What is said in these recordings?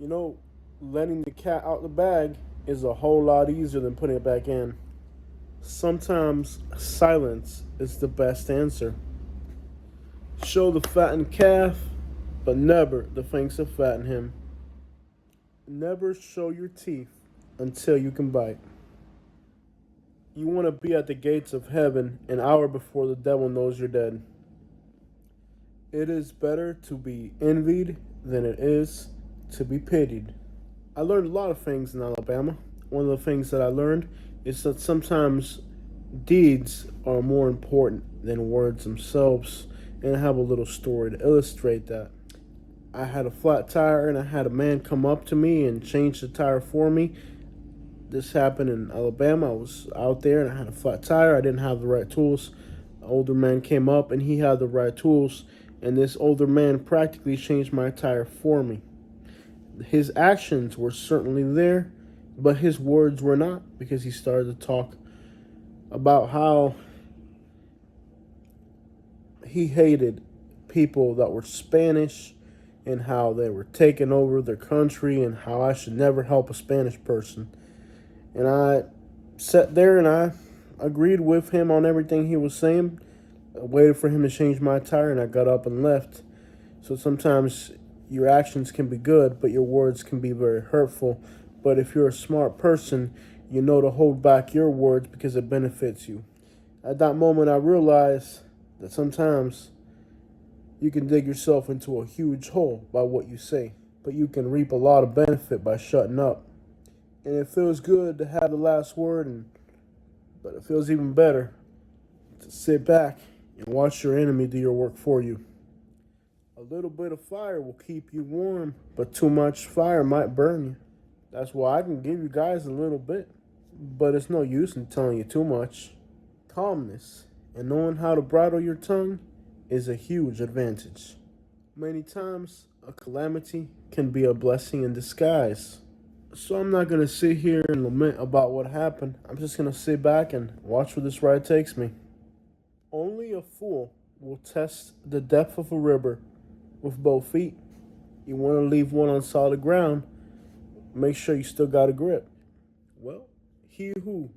You know, letting the cat out the bag is a whole lot easier than putting it back in. Sometimes silence is the best answer. Show the fattened calf, but never the fangs to fatten him. Never show your teeth until you can bite. You want to be at the gates of heaven an hour before the devil knows you're dead. It is better to be envied than it is to be pitied. I learned a lot of things in Alabama. One of the things that I learned is that sometimes deeds are more important than words themselves. And I have a little story to illustrate that. I had a flat tire and I had a man come up to me and change the tire for me. This happened in Alabama. I was out there and I had a flat tire. I didn't have the right tools. An older man came up and he had the right tools. And this older man practically changed my tire for me. His actions were certainly there, but his words were not, because he started to talk about how he hated people that were Spanish and how they were taking over their country and how I should never help a Spanish person. And I sat there and I agreed with him on everything he was saying. I waited for him to change my tire and I got up and left. So sometimes your actions can be good, but your words can be very hurtful. But if you're a smart person, you know to hold back your words because it benefits you. At that moment, I realized that sometimes you can dig yourself into a huge hole by what you say, but you can reap a lot of benefit by shutting up. And it feels good to have the last word, but it feels even better to sit back and watch your enemy do your work for you. A little bit of fire will keep you warm, but too much fire might burn you. That's why I can give you guys a little bit, but it's no use in telling you too much. Calmness and knowing how to bridle your tongue is a huge advantage. Many times, a calamity can be a blessing in disguise. So I'm not going to sit here and lament about what happened. I'm just going to sit back and watch where this ride takes me. Only a fool will test the depth of a river with both feet. You want to leave one on solid ground, make sure you still got a grip. Well, he who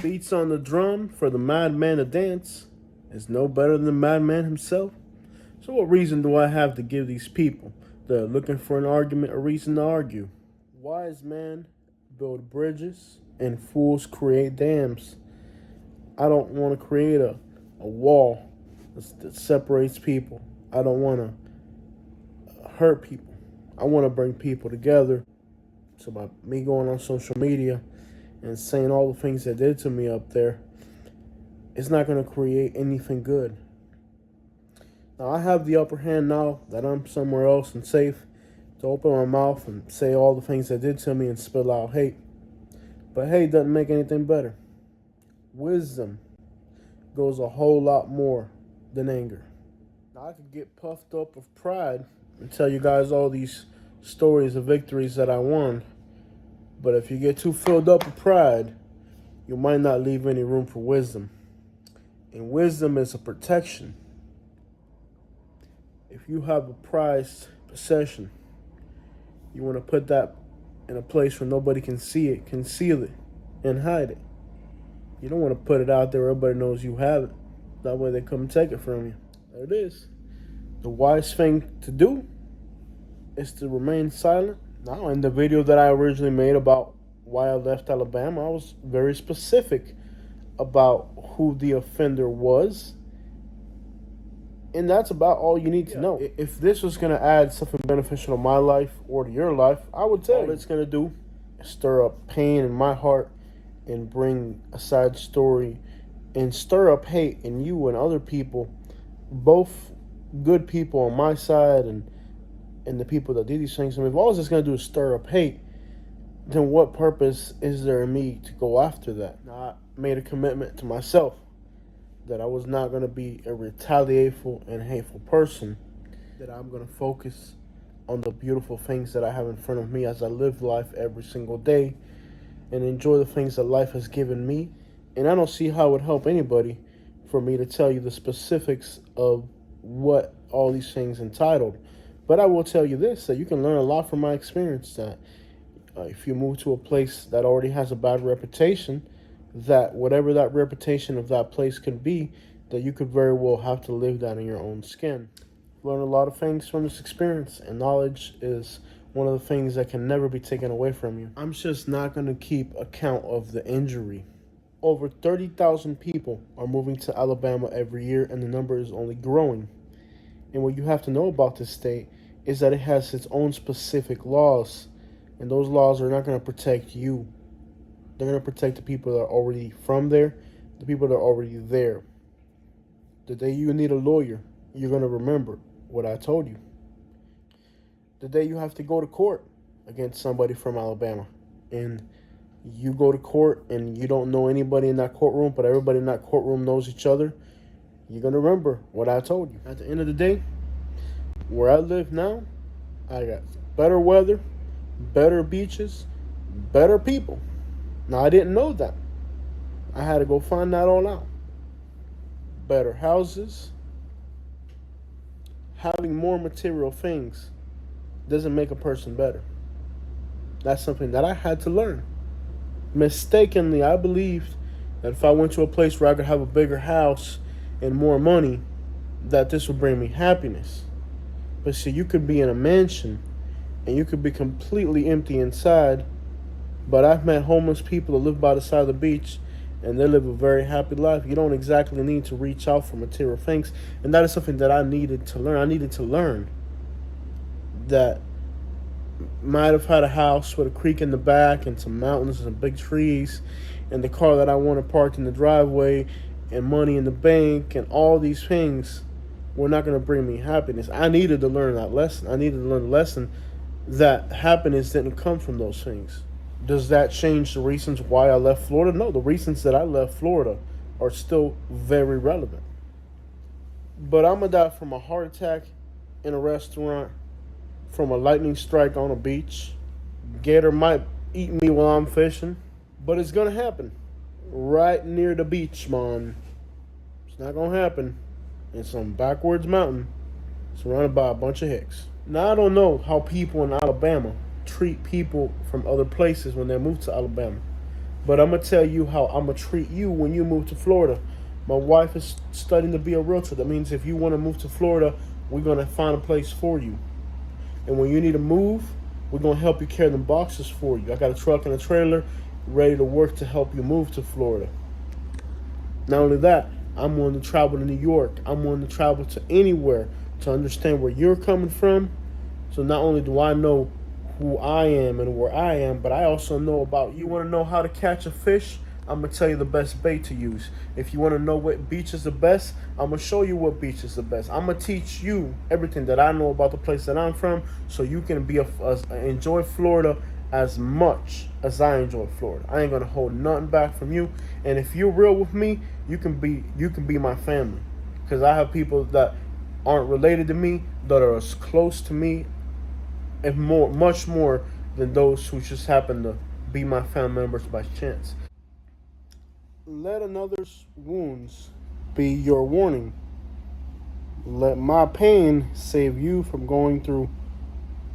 beats on the drum for the madman to dance is no better than the madman himself. So what reason do I have to give these people that are looking for an argument a reason to argue? Wise men build bridges and fools create dams. I don't want to create a wall that separates people. I don't want to hurt people. I want to bring people together. So by me going on social media and saying all the things they did to me up there, it's not going to create anything good. Now I have the upper hand now that I'm somewhere else and safe to open my mouth and say all the things they did to me and spill out hate. But hate doesn't make anything better. Wisdom goes a whole lot more than anger. Now I could get puffed up with pride and tell you guys all these stories of victories that I won. But if you get too filled up with pride, you might not leave any room for wisdom. And wisdom is a protection. If you have a prized possession, you want to put that in a place where nobody can see it, conceal it, and hide it. You don't want to put it out there where everybody knows you have it. That way they come take it from you. There it is. The wise thing to do is to remain silent. Now, in the video that I originally made about why I left Alabama, I was very specific about who the offender was. And that's about all you need to know. If this was going to add something beneficial to my life or to your life, I would tell you. All it's going to do is stir up pain in my heart and bring a side story and stir up hate in you and other people, both good people on my side and the people that did these things. And if all it's going to do is stir up hate, then what purpose is there in me to go after that? Now, I made a commitment to myself that I was not going to be a retaliateful and hateful person, that I'm going to focus on the beautiful things that I have in front of me as I live life every single day and enjoy the things that life has given me. And I don't see how it would help anybody for me to tell you the specifics of what all these things entitled. But I will tell you this, that you can learn a lot from my experience, that if you move to a place that already has a bad reputation, that whatever that reputation of that place could be, that you could very well have to live that in your own skin. Learn a lot of things from this experience, and knowledge is one of the things that can never be taken away from you. I'm just not going to keep account of the injury. Over 30,000 people are moving to Alabama every year, and the number is only growing. And what you have to know about this state is that it has its own specific laws, and those laws are not going to protect you. They're going to protect the people that are already from there, the people that are already there. The day you need a lawyer, you're going to remember what I told you. The day you have to go to court against somebody from Alabama, and you go to court and you don't know anybody in that courtroom, but everybody in that courtroom knows each other, you're going to remember what I told you. At the end of the day, where I live now, I got better weather, better beaches, better people. Now, I didn't know that. I had to go find that all out. Better houses. Having more material things doesn't make a person better. That's something that I had to learn. Mistakenly, I believed that if I went to a place where I could have a bigger house and more money, that this would bring me happiness. But see, you could be in a mansion and you could be completely empty inside. But I've met homeless people that live by the side of the beach and they live a very happy life. You don't exactly need to reach out for material things. And that is something that I needed to learn. I needed to learn that might have had a house with a creek in the back and some mountains and some big trees and the car that I wanted parked in the driveway and money in the bank and all these things were not going to bring me happiness. I needed to learn that lesson. I needed to learn the lesson that happiness didn't come from those things. Does that change the reasons why I left Florida? No, the reasons that I left Florida are still very relevant. But I'm going to die from a heart attack in a restaurant, from a lightning strike on a beach. Gator might eat me while I'm fishing, but it's going to happen right near the beach, man. It's not going to happen in some backwards mountain surrounded by a bunch of hicks. Now, I don't know how people in Alabama treat people from other places when they move to Alabama, but I'm going to tell you how I'm going to treat you when you move to Florida. My wife is studying to be a realtor. That means if you want to move to Florida, we're going to find a place for you. And when you need to move, we're going to help you carry them boxes for you. I got a truck and a trailer ready to work to help you move to Florida. Not only that, I'm willing to travel to New York. I'm willing to travel to anywhere to understand where you're coming from. So not only do I know who I am and where I am, but I also know about you. You want to know how to catch a fish? I'm going to tell you the best bait to use. If you want to know what beach is the best, I'm going to show you what beach is the best. I'm going to teach you everything that I know about the place that I'm from so you can enjoy Florida as much as I enjoy Florida. I ain't going to hold nothing back from you. And if you're real with me, you can be my family. Because I have people that aren't related to me that are as close to me and much more than those who just happen to be my family members by chance. Let another's wounds be your warning. Let my pain save you from going through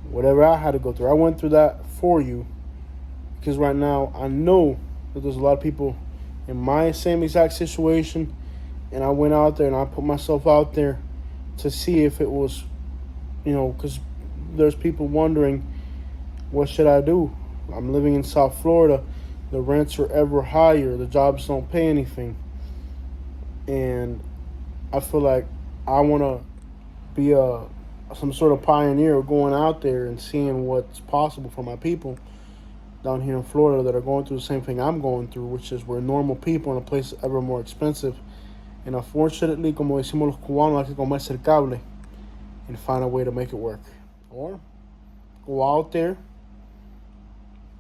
whatever I had to go through. I went through that for you because right now I know that there's a lot of people in my same exact situation, and I went out there and I put myself out there to see if it was, because there's people wondering, what should I do? I'm living in South Florida. The rents are ever higher. The jobs don't pay anything. And I feel like I want to be some sort of pioneer going out there and seeing what's possible for my people down here in Florida that are going through the same thing I'm going through, which is we're normal people in a place ever more expensive. And unfortunately, como decimos los cubanos, hay que comerse el cable and find a way to make it work. Or go out there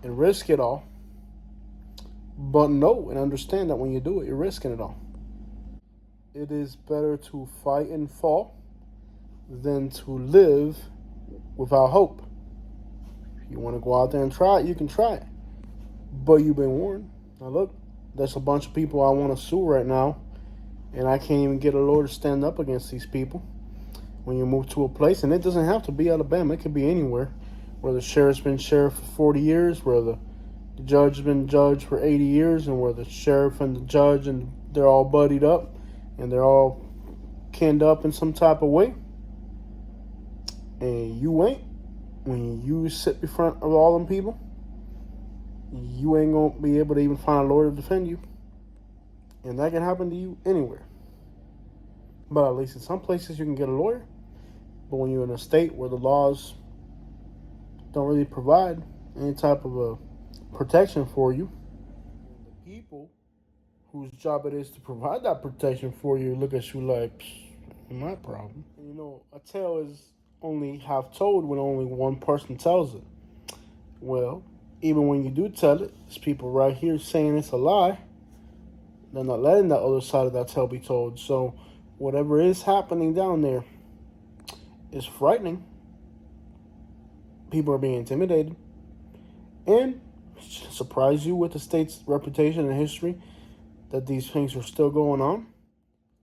and risk it all, but know and understand that when you do it, you're risking it all. It is better to fight and fall than to live without hope. If you want to go out there and try it, you can try it. But you've been warned. Now look, there's a bunch of people I want to sue right now, and I can't even get a lawyer to stand up against these people. when you move to a place, and it doesn't have to be Alabama, it could be anywhere, where the sheriff's been sheriff for 40 years, where the judge has been judge for 80 years, and where the sheriff and the judge, and they're all buddied up, and they're all kinned up in some type of way, and you ain't. When you sit in front of all them people, you ain't going to be able to even find a lawyer to defend you. And that can happen to you anywhere. But at least in some places you can get a lawyer. But when you're in a state where the laws don't really provide any type of a protection for you, the people whose job it is to provide that protection for you look at you like, my problem. And a tale is only half told when only one person tells it. Well, even when you do tell it, there's people right here saying it's a lie. They're not letting that other side of that tale be told. So whatever is happening down there is frightening. People are being intimidated. And it should surprise you with the state's reputation and history that these things are still going on.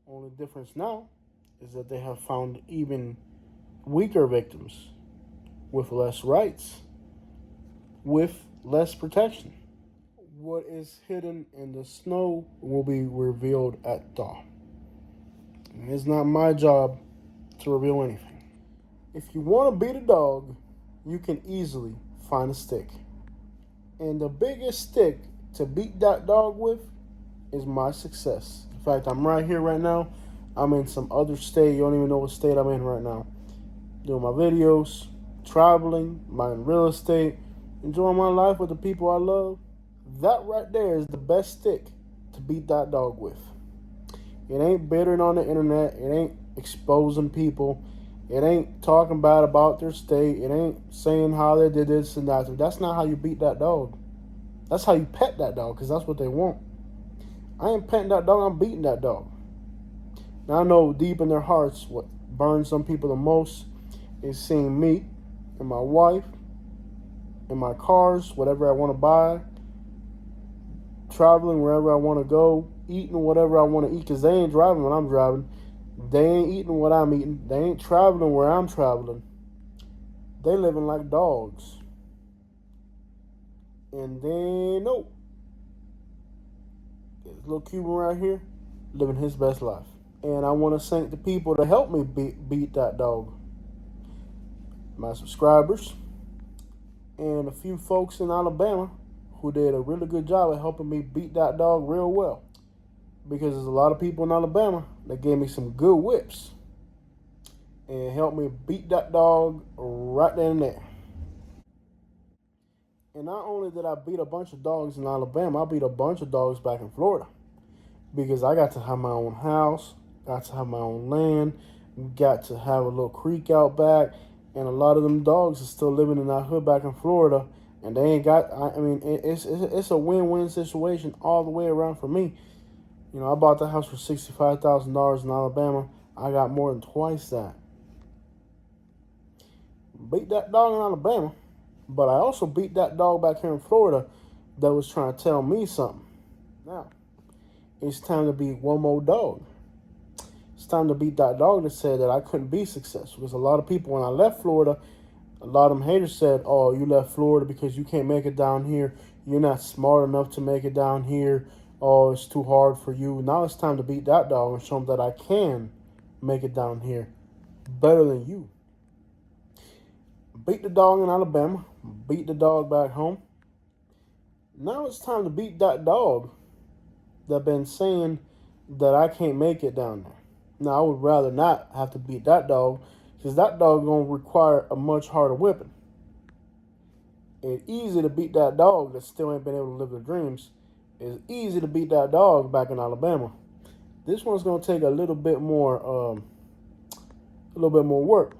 Only difference now is that they have found even weaker victims with less rights, with less protection. What is hidden in the snow will be revealed at dawn. And it's not my job to reveal anything. If you want to beat a dog, you can easily find a stick. And the biggest stick to beat that dog with is my success. In fact, I'm right here right now. I'm in some other state. You don't even know what state I'm in right now. Doing my videos, traveling, buying real estate, enjoying my life with the people I love. That right there is the best stick to beat that dog with. It ain't bittering on the internet. It ain't exposing people. It ain't talking bad about their state. It ain't saying how they did this and that. That's not how you beat that dog. That's how you pet that dog, because that's what they want. I ain't petting that dog. I'm beating that dog. Now, I know deep in their hearts what burns some people the most is seeing me and my wife and my cars, whatever I want to buy, traveling wherever I want to go, eating whatever I want to eat, because they ain't driving when I'm driving. They ain't eating what I'm eating. They ain't traveling where I'm traveling. They living like dogs. And then, no. This little Cuban right here living his best life. And I want to thank the people to help me beat that dog. My subscribers and a few folks in Alabama who did a really good job of helping me beat that dog real well. Because there's a lot of people in Alabama that gave me some good whips and helped me beat that dog right then and there. And not only did I beat a bunch of dogs in Alabama, I beat a bunch of dogs back in Florida. Because I got to have my own house, got to have my own land, got to have a little creek out back, and a lot of them dogs are still living in that hood back in Florida, and they ain't got, it's a win-win situation all the way around for me. I bought the house for $65,000 in Alabama. I got more than twice that. Beat that dog in Alabama, but I also beat that dog back here in Florida that was trying to tell me something. Now, it's time to beat one more dog. It's time to beat that dog that said that I couldn't be successful. Because a lot of people, when I left Florida, a lot of them haters said, oh, you left Florida because you can't make it down here. You're not smart enough to make it down here. Oh, it's too hard for you. Now it's time to beat that dog and show them that I can make it down here better than you. Beat the dog in Alabama. Beat the dog back home. Now it's time to beat that dog that been saying that I can't make it down there. Now, I would rather not have to beat that dog, because that dog going to require a much harder whipping. It's easy to beat that dog that still ain't been able to live their dreams. It's easy to beat that dog back in Alabama. This one's going to take a little bit more work.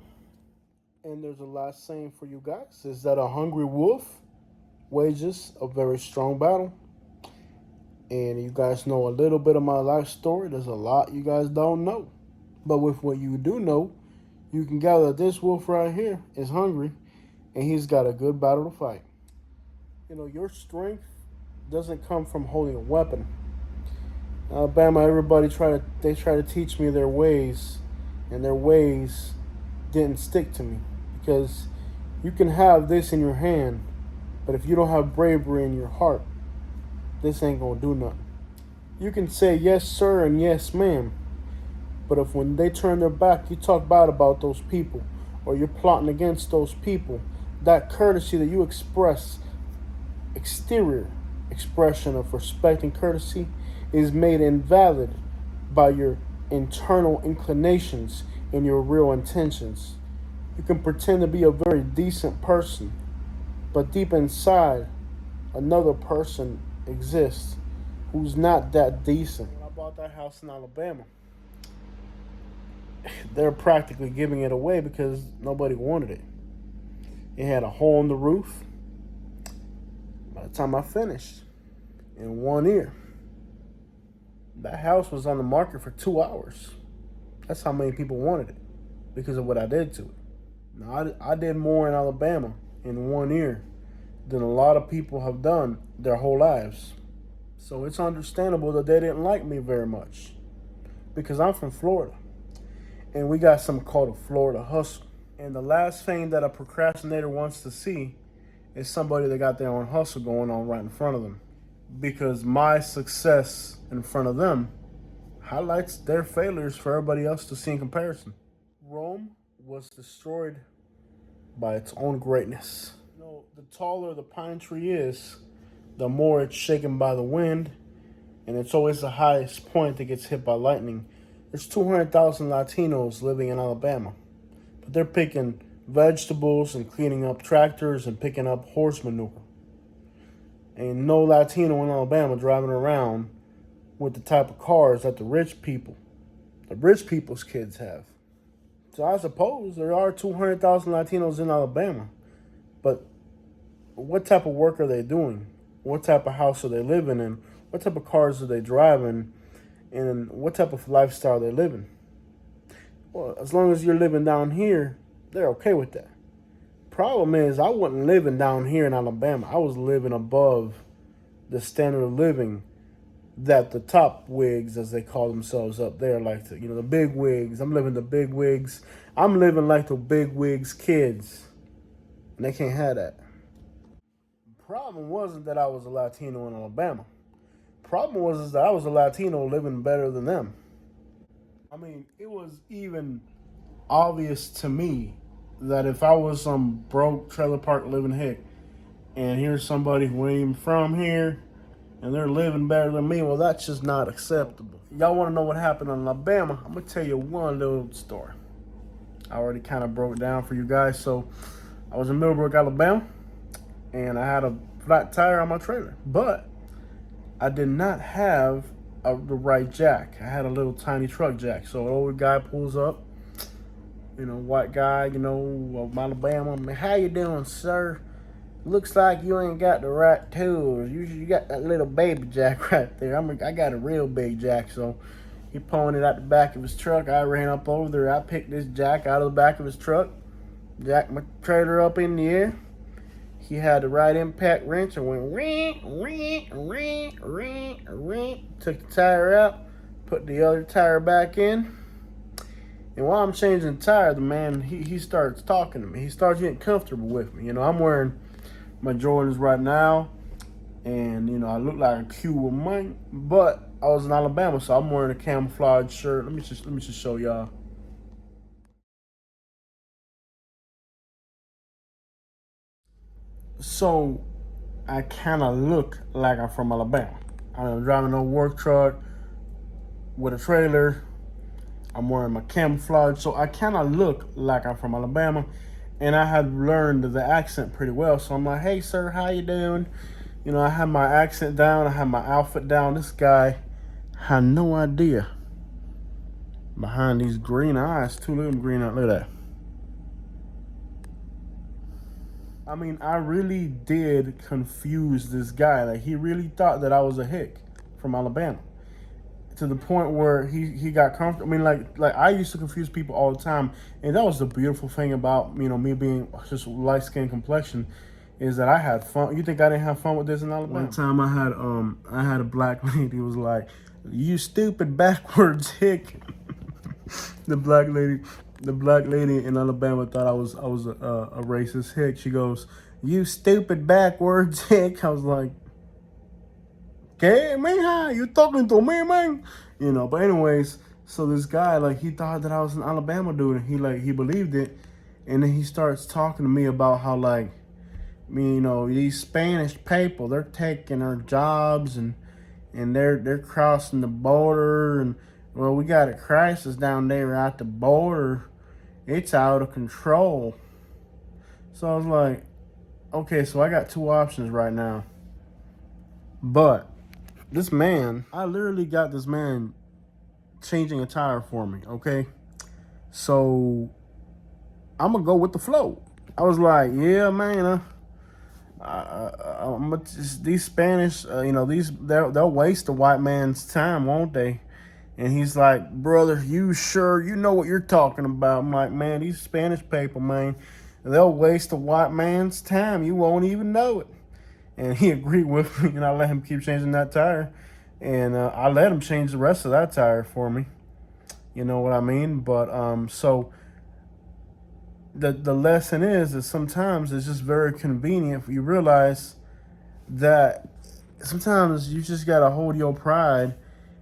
And there's a last saying for you guys, is that a hungry wolf wages a very strong battle. And you guys know a little bit of my life story. There's a lot you guys don't know. But with what you do know, you can gather that this wolf right here is hungry, and he's got a good battle to fight. Your strength doesn't come from holding a weapon. Alabama, everybody try to teach me their ways, and their ways didn't stick to me, because you can have this in your hand, but if you don't have bravery in your heart, this ain't gonna do nothing. You can say yes sir and yes ma'am, but if when they turn their back you talk bad about those people, or you're plotting against those people, that courtesy that you express, exterior expression of respect and courtesy, is made invalid by your internal inclinations and your real intentions. You can pretend to be a very decent person, but deep inside, another person exists who's not that decent. When I bought that house in Alabama, they're practically giving it away because nobody wanted it. It had a hole in the roof. By the time I finished, in one ear, that house was on the market for 2 hours. That's how many people wanted it because of what I did to it. Now, I did more in Alabama in one year than a lot of people have done their whole lives. So it's understandable that they didn't like me very much, because I'm from Florida and we got something called a Florida hustle. And the last thing that a procrastinator wants to see is somebody that got their own hustle going on right in front of them, because my success in front of them highlights their failures for everybody else to see in comparison. Rome was destroyed by its own greatness. You know, the taller the pine tree is, the more it's shaken by the wind, and it's always the highest point that gets hit by lightning. There's 200,000 Latinos living in Alabama, but they're picking vegetables and cleaning up tractors and picking up horse manure. Ain't no Latino in Alabama driving around with the type of cars that the rich people's kids have. So I suppose there are 200,000 Latinos in Alabama, but what type of work are they doing? What type of house are they living in? What type of cars are they driving? And what type of lifestyle are they living? Well, as long as you're living down here, they're okay with that. Problem is, I wasn't living down here in Alabama. I was living above the standard of living that the top wigs, as they call themselves up there, like to, the big wigs. I'm living the big wigs. I'm living like the big wigs' kids, and they can't have that. The problem wasn't that I was a Latino in Alabama. The problem was that I was a Latino living better than them. I mean, it was even obvious to me that if I was some broke trailer park living hick, and here's somebody who ain't even from here, and they're living better than me, well, that's just not acceptable. Y'all want to know what happened in Alabama? I'm going to tell you one little story. I already kind of broke it down for you guys. So I was in Middlebrook, Alabama, and I had a flat tire on my trailer, but I did not have the right jack. I had a little tiny truck jack. So an old guy pulls up, white guy, of Alabama. How you doing, sir? Looks like you ain't got the right tools. You got that little baby jack right there. I got a real big jack. So he pointed at the back of his truck. I ran up over there. I picked this jack out of the back of his truck, jacked my trailer up in the air. He had the right impact wrench and went ring, ring, ring, ring, ring. Took the tire out, put the other tire back in. And while I'm changing the tire, the man, he starts talking to me. He starts getting comfortable with me. I'm wearing my Jordans right now, and I look like a Cuban man, but I was in Alabama, so I'm wearing a camouflage shirt. Let me just show y'all. So I kind of look like I'm from Alabama. I'm driving a work truck with a trailer. I'm wearing my camouflage, so I kind of look like I'm from Alabama. And I had learned the accent pretty well. So I'm like, hey, sir, how you doing? I had my accent down. I had my outfit down. This guy had no idea behind these green eyes. Two little green eyes. Look at that. I mean, I really did confuse this guy. Like, he really thought that I was a hick from Alabama, to the point where he got comfortable. I mean, like I used to confuse people all the time, and that was the beautiful thing about me being just light skin complexion, is that I had fun. You think I didn't have fun with this in Alabama? One time I had a black lady who was like, "You stupid backwards hick." The black lady, The black lady in Alabama thought I was a racist hick. She goes, "You stupid backwards hick." I was like, "Okay, man, how you talking to me, man?" But anyways, so this guy, like, he thought that I was an Alabama dude, and he believed it, and then he starts talking to me about how, like, these Spanish people, they're taking our jobs, and they're crossing the border, and well, we got a crisis down there at the border. It's out of control. So I was like, okay, so I got two options right now. But this man, I literally got this man changing a tire for me, okay? So I'm gonna go with the flow. I was like, yeah, man, these Spanish, they'll waste the white man's time, won't they? And he's like, brother, you sure you know what you're talking about? I'm like, man, these Spanish people, man, they'll waste the white man's time. You won't even know it. And he agreed with me, and I let him keep changing that tire. And I let him change the rest of that tire for me. You know what I mean? But so the lesson is that sometimes it's just very convenient for you realize that sometimes you just got to hold your pride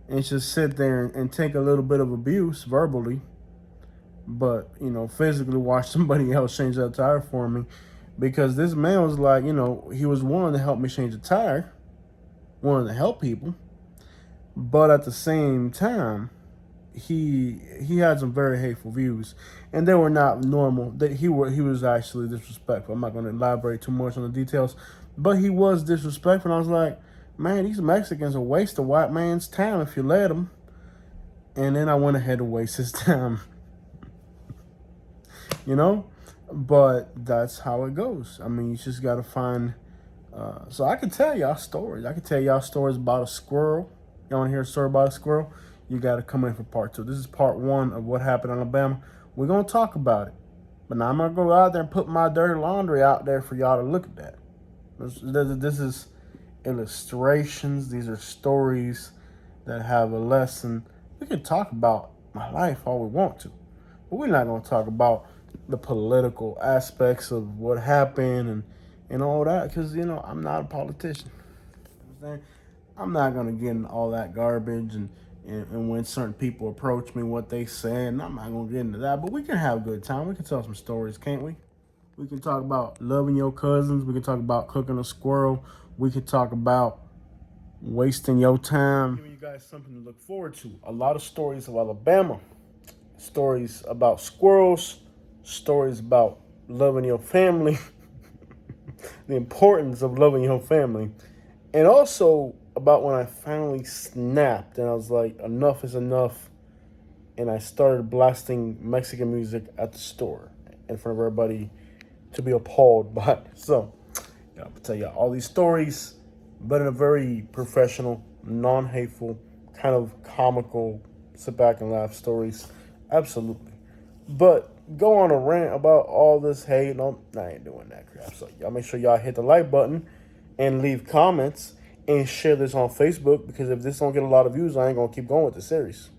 and just sit there and take a little bit of abuse verbally, but physically watch somebody else change that tire for me, because this man was like, he was willing to help me change the tire, willing to help people, but at the same time, he had some very hateful views, and they were not normal. That he was actually disrespectful. I'm not going to elaborate too much on the details, but he was disrespectful. And I was like, man, these Mexicans will waste a white man's time if you let them. And then I went ahead and waste his time, But that's how it goes. I mean, you just got to find. So I can tell y'all stories. I can tell y'all stories about a squirrel. You want to hear a story about a squirrel? You got to come in for part 2. This is part 1 of what happened in Alabama. We're going to talk about it. But now I'm going to go out there and put my dirty laundry out there for y'all to look at that. This is illustrations. These are stories that have a lesson. We can talk about my life all we want to, but we're not going to talk about the political aspects of what happened and all that, because, I'm not a politician. I'm not going to get into all that garbage and when certain people approach me, what they say, and I'm not going to get into that, but we can have a good time. We can tell some stories, can't we? We can talk about loving your cousins. We can talk about cooking a squirrel. We can talk about wasting your time. Giving you guys something to look forward to. A lot of stories of Alabama. Stories about squirrels. Stories about loving your family. The importance of loving your family. And also about when I finally snapped and I was like, enough is enough. And I started blasting Mexican music at the store in front of everybody to be appalled by it. So, I'll tell you all these stories, but in a very professional, non-hateful, kind of comical, sit back and laugh stories. Absolutely. But go on a rant about all this hate. No, I ain't doing that crap. So y'all make sure y'all hit the like button and leave comments and share this on Facebook, because if this don't get a lot of views, I ain't going to keep going with the series.